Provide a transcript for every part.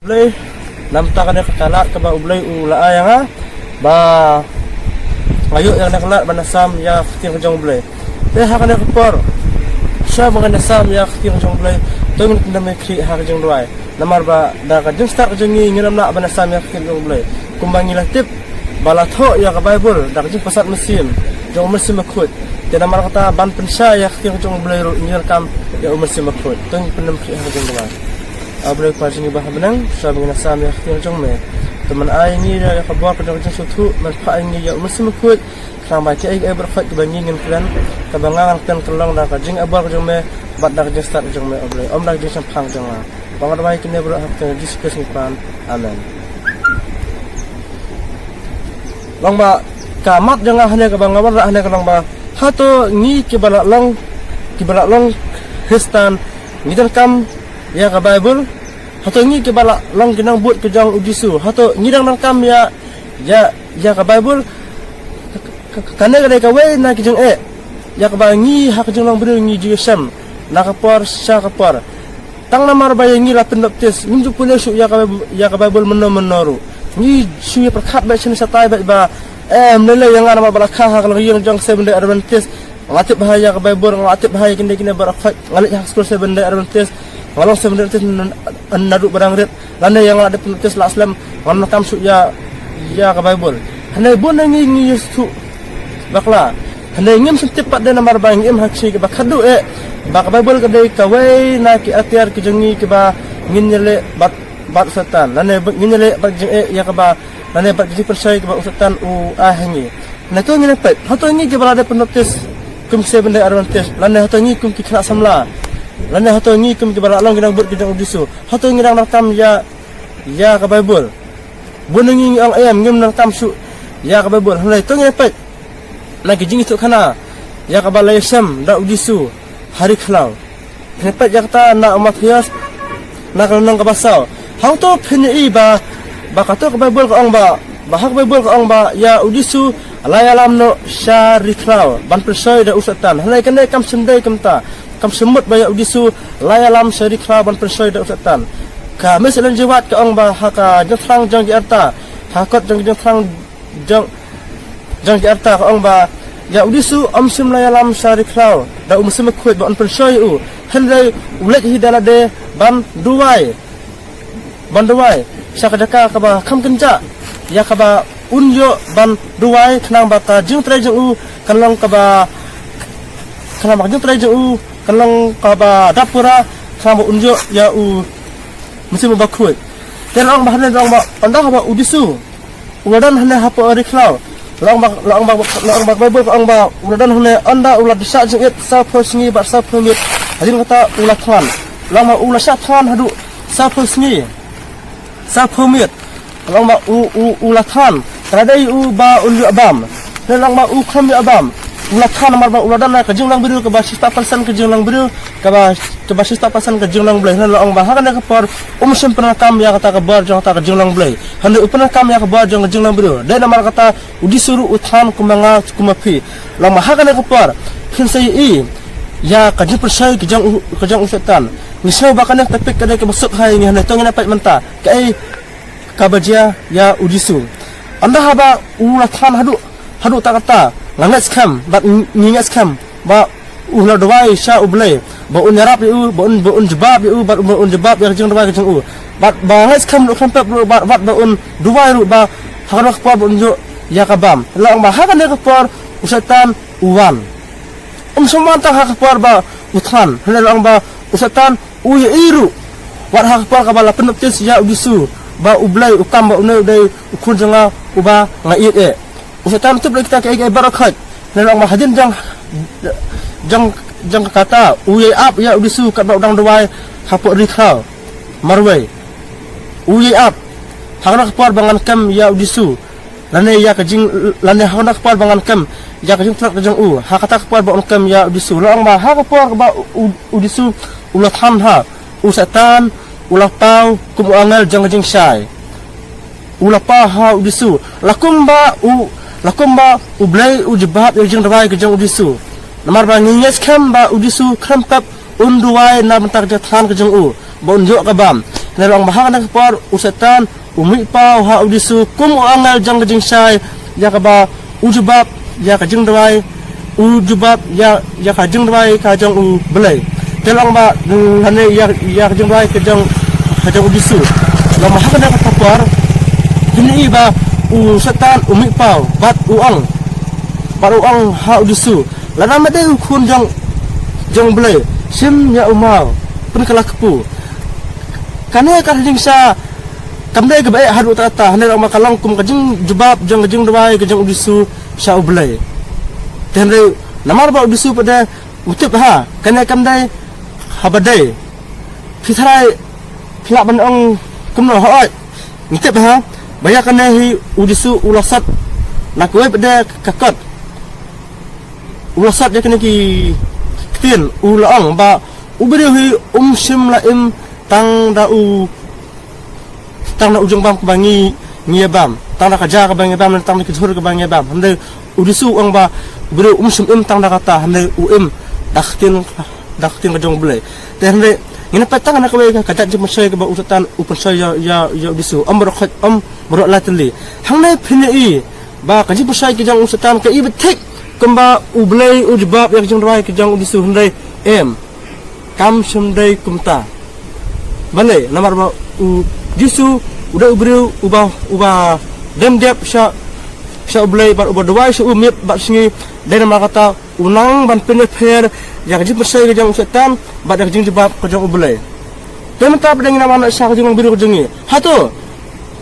Ublay namta ka na kakalat ka ba ublay ula yang ha ba ngayo yang nakala banasam ya kiting jong ublay te ha kana kapor siya mga nasam ya kiting jong ublay to min kinda me kri ha jong ruai namar ba da ka jong start jong ngiram na banasam ya kiting jong ublay kumbang ilatip balatho ya ka bible da ka jong pasat musim jong musim makut te namar kata ban pensya ya kiting jong ublay ngir kam ya musim makut to min pinam kri ha jong ruai ablay pa jing bah benang sabi na sam ya khting jong me teman ai ni ya khabar ka jong sutu man pa ai ni ya musim kut khang ba ai berfat ke bangi ngin klan ka bangang kan kelong da ka jing abar jong me bat da jing start jong me ablay om da jing sampang jong la bang da bai kine bro hak te discuss ni pan amen long ba kamat jong hane ka bang abar hane ka long ba hato ni ke balak long Kristen ni dan kam ya ka Bible hato ngi ke bala long kinang buat ke jang ujisu hato ngidang nang kam ya ka Bible kana ka we na ki jang ya ka ba ngi ha ka jang long bru ngi jisam na ka por sha ka por tang na mar ba ngi la pen baptis ngi pule su ya ka Bible menoru ngi su ya perkhat ba chen satai ba mele yang ana bala kha ha ka yang jang 7 day Adventist ngatip bahaya ka Bible ngatip bahaya kini barakhat ngalik ha school 7 day Adventist walau sebenarnya nadu barang red landa yang ada penulis Islam warna kam su ya ka Bible handai bon ngi su bakla handai ngim setipat de namar bang ngim hakshi ke bakadu bak Bible ke dei kawai na ki atiar ki jengi ke ba nginele bat setan landa nginele bat jeng ya ke ba landa bat ji persai ke ba setan ngi na to ngine pet hato ngi ke balada penulis kum 7 day Adventist landa hato ngi kum ki khna samla landa hato ngi kum ke baralong ginang buat kejang udisu hato ngi nang nakam ya ka Bible bunungi ang ayam ngim nang tam su ya ka Bible hanai to ngi pet lagi jing itu kana ya ka balai sam da udisu hari khlau nepet ya kata na umat hias na kalong ka basaw hang to phini ba kato ka Bible ka ang ba hak Bible ka ang ba ya udisu alay alam no syari khlau ban persoi da usatan hanai kanai kam sendai kamta kam semut baya udisu layalam syari khaban persoi da usatan ka mesalan jiwat ka ong ba haka jang jang di arta hakot jang di arta ka ong ba ya udisu sim layalam syari khaw da musim khut ba on persoi handai ulet hidala de ban duwai sakadaka ka ba kam kenja ya ka ba unyo ban duwai khnang ba ka jing trai jang kanlang ka ba kanang jing trai jang kalong kaba dapura sama unjuk ya mesti membakut terang bahan rong ba anda ba udisu uladan hane hapo riklau long ba Bible ko ang ba uladan hane anda ulad disa jengit sa posngi ba sa pemit hadin kata ulatan long ba ulasa than hadu sa posngi sa pemit long ba ulatan radai ba unju abam long ba kham abam ulatan mar ba uladan ka jinglang biru ka ba sista persen ka jinglang biru ka ba sista persen ka jinglang blai na ang ba hakan ka por sim pernah kam ya kata ka bar jong ta ka jinglang blai hande upana kam ya ka bar jong jinglang biru dai namar kata udisuru uthan kumanga kumapi lang ma hakan ka por khinsai ya ka jing persai ka jang usatan nisau ba kana tepik ka ka masuk hai ni hande tong na pat menta ka ka bajia ya udisu anda haba ulatan hadu ta kata langat skam bat ningat skam ba ulah dawai sha ublay ba unyarap yu ba un jebab yu ba un jebab ya jeng dawai jeng bat bangat skam lu kampep lu bat ba un dawai lu ba harak pa un jo ya kabam lang ba hakan ka por usatan uwan semanta hak por ba uthan lang ba usatan iru wat hak por ka bala peneptis ya udisu ba ublay ukam ba unai dai ukun jenga uba ngait usatan tu kita kai barakat nerang mahadin jang kata uye up ya udisu kat udang dawai hapok rikhau marwai uye up hangnak par bangan kam ya udisu lane ya kajing lane hangnak par bangan kam ya kajing trak kajing hakata par ba kam ya udisu lang ba ha par ba udisu ulat han ha usatan ulah pau kum angal jang kajing syai ulah pa ha udisu lakum ba ublay ujebab yang jeng dawai kejang udisu namar ba nginges kam ba udisu krampap unduai na bentak jathan kejang ba unjuk kabam Nerong bahang nak par usatan umi pau ha udisu kum angal jang jing sai ya ka ba ujubab ya ka jing dawai ujubab ya ka jing dawai ka jang u belai telong ba hane ya ka jing dawai ka jang udisu la bahang nak par kini ba usatan umi pau bat uang ha udisu la nama de kun jang belai sim ya umau pun kala kepu kane ka jing sa kamdai ke baik hadu tata hane mak kalang kum kajing jubab jang kajing dawai kajing udisu sha ublai tenre namar ba udisu pada utip ha kane kamdai habadai fitrai phla ban ong kumno hoi ngitip ha baya kane hi udisu ulasat nakwe pada kakot ulasat ya kane ki tin ulaang ba ubri hi sim laim tang da ujung bam kebangi bam tang da kaja kebangi bam tang da kithur kebangi bam hande udisu ang ba bro sum tang da kata hande daktin kajong bulai te hande ngina patang na kawe ka kaja jum sai ke ba usatan upun sai ya udisu borok latli hangne phini ba kaji pusai ke jang usatan ke ibtik kemba ublai ujbab yang jong rai ke jang udisu hande kam sumdai kumta bale namar ba jisu udah ubru ubah dem dep sha ublai bar ubah dawai sha umip bat singi dan nama kata unang ban peneper yang jip persai jang setan bat jing jebab ke jang ublai dem ta pedang nama nak sha jing biru jengi hato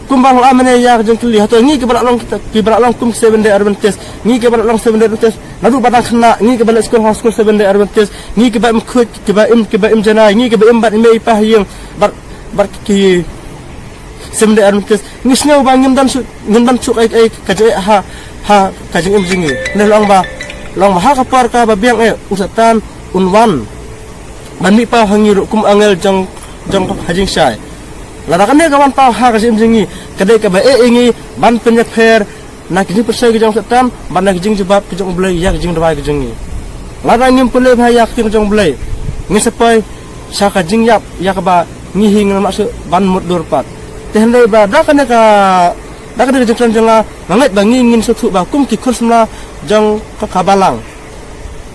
kumbang amane ya jang kili hato ngi ke balak long kum 7 day advantage ngi ke balak long 7 day advantage nadu badang kena ngi ke balak school 7 day advantage ngi ke ba mkhut ke ba im jana ngi ke ba im bat mei pah yang bar ki semde armkes ngisneu ba ngimdan su ai kaje ha kajing im jingi ne long ba ha kapar ka ba biang usatan unwan bani pa hangiru kum angel jang hajing sai ladakan ne kawan pa ha kajing im jingi kadai ka ba ingi ban penyak pher na kini persai ke jang setan ban na kajing jebab ke jang blai ya kajing dawai ke jingi ladang nim pule ba ya kajing jang blai ngisapai sa kajing yap ya ka ba ngihing maksud ban mut dorpat tehendai ba da kana ka jeng janga mangat ba ngingin sutu ba kum ki khusna jang ka kabalang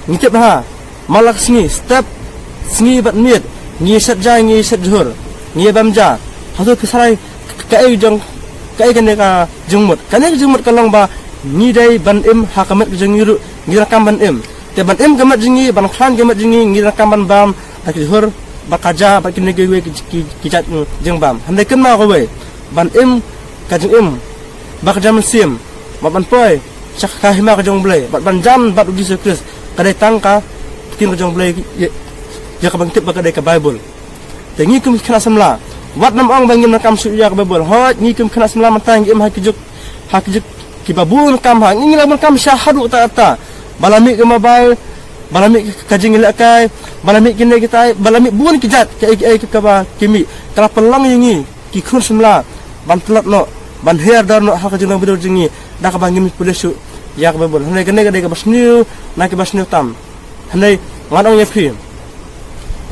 ngitip ha malak singi step singi bat miet ngi sat jai ngi sat jhur ngi bamja hatu kesarai kai jang kai kana ka jengmut kana jengmut kalong ba ni dai ban im hakamat jengiru ngi rakam ban im te ban im gamat jengi ban khan gamat jengi ngi rakam ban bam tak jhur bakaja bakin negeri kijat jeng bam handai kenma ko we ban im kajeng im bakaja mesim ban poi sak ka hima ka jong blai ban jam bat uji sekres kadai tangka tin ka jong blai ya ka bangtip bakadai ka bible tengi kum kena samla wat nam ong bangim nakam su ya ka bible hot ni kum kena samla matang im hakijuk kibabun kam ha ngi lam kam syahadu ta balami ke mabai balami kajing ilakai balami kini kita balami bukan kijat ke ba kimi kala pelang yingi ki khun semla ban telat no ban her dar no ha kajing bidur jingi da ka bangim pulesu ya ka babol hanai kene ka basniu na ke basniu tam hanai ngadong ye phi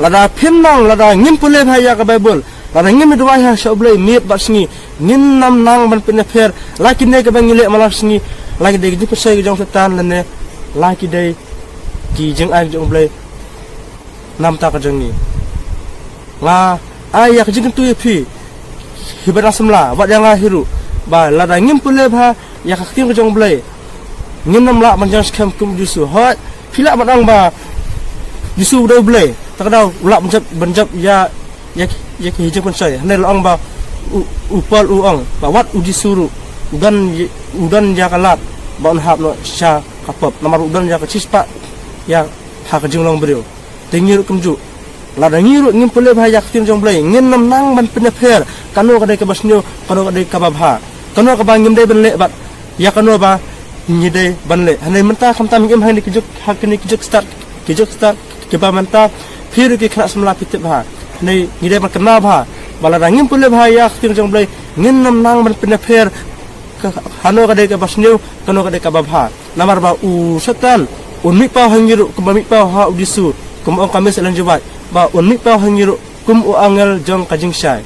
lada phinnang lada ngim pule bha ya ka babol lada ngim dua ha shoblai miet basngi ngin nam nang ban pene pher laki ne ka bangile malasngi lagi de di pesai jong setan lene laki de ki jeng ai jong blai nam ta ka jeng ni la ai ya ka jeng tu phi hibara samla wat yang hiru ba la da ngim pule bha ya ka tim ka jong blai ngim nam la man jang skam kum jusu hot phila batang ba jusu do blai ta dau la banjap ya ki jeng pun sai ne long ba upal uang ba wat uji suru udan ya kalat ba on hab no sha kapap namar udan ya ka cispa ya ha ka jinglong brio tengiru kumju la da ngiru ngim pule bha yak tim jong blai ngin nam nang ban pene pher kanu ka dai ka basnyo kanu ka dai ka babha kanu ka bangim dai ben le bat ya kanu ba ngi dai ban le hanai menta kham tam ngim hai ni kijuk ha kini kijuk start ke ba menta phir ki khna samla pit bha nei ngi dai ban kana bha bala da ngim pule bha yak tim jong blai ngin nam nang ban pene pher kanu ka dai ka basnyo kanu ka dai ka babha namar ba u setan unmi pa hangiru kumami pa ha udisu kum ong kamis lan jebat ba unmi pa hangiru kum u angel jong kajing syai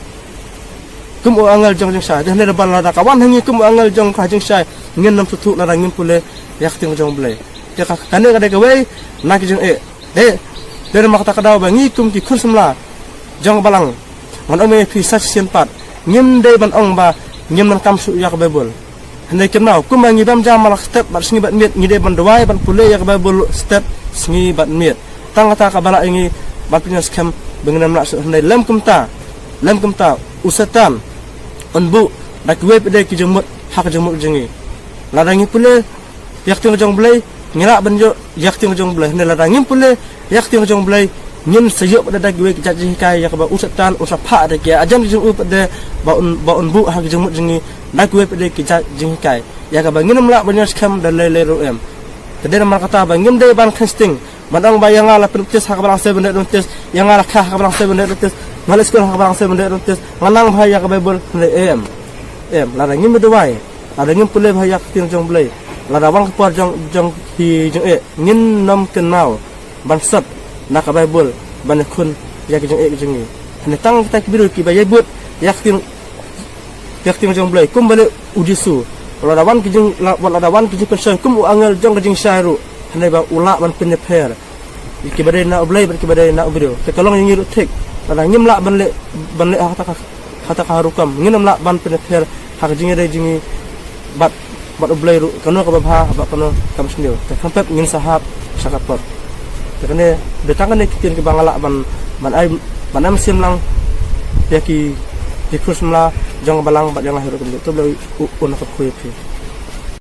kum angal jong jing sai de ne ban la da kawan hangi kum angal jong ka jing sai ngin nam tu la ngin pule yak ting jong blai de ka kane ka de ka wei na ki jong de ma kata ka daw ba ngi kum ki khun samla jong balang ngon ome phi sa sien pat ngim de ban ong ba ngim nan kam su yak babul hande kenau kum ngi bam jam malak step bar singi bat miet ngi de ban dawai ban pule yak babul step singi bat miet tang kata ka bala ngi bat pinya scam bengenam nak hande lem kumta usatan onbu dak we pede ki jemut hak jemut jengi ladangi pule yak ting jong blai ngira banjo yak ting jong blai ne ladangi pule yak ting jong blai ngin sayuk pada dak we ki jaji kai yak ba usatan usapha de ki ajam jeng up de ba onbu hak jemut jengi dak we pede ki jaji kai yak ba ngin mla banyo skam dan le ro em tede mar kata ba ngin de ban casting madang ba yang ala pentis hak balang 7 pentis yang ala kah hak balang 7 pentis malas ko hak balang 7 pentis nganang bahaya ka bible em la ngim bedawai la ngim pule bahaya ting jong blai la wang por jong hi jong ngin nam kenau ban sat na ka bible ban kun ya ki jong jong ni ne tang ta ki biru ki ba yebut yak ting jong blai kum bale udisu la wan ki jong la wan ki jong kum angal jong jing syairu hande ba ula ban pinne per ki bade na blai ki bade na video te kalong ngi ru tek la ngim la ban le kata harukam nginam la ban pinne per hak jingi de jingi bat blai ru kanu ka ba ba kanu kam snil te kampep ngin sahab sakat pot te kane betangan ne kitin ki bangala ban ai banam sim lang ya ki kurus mla jong balang bat yang hiru tu blai un ka khoi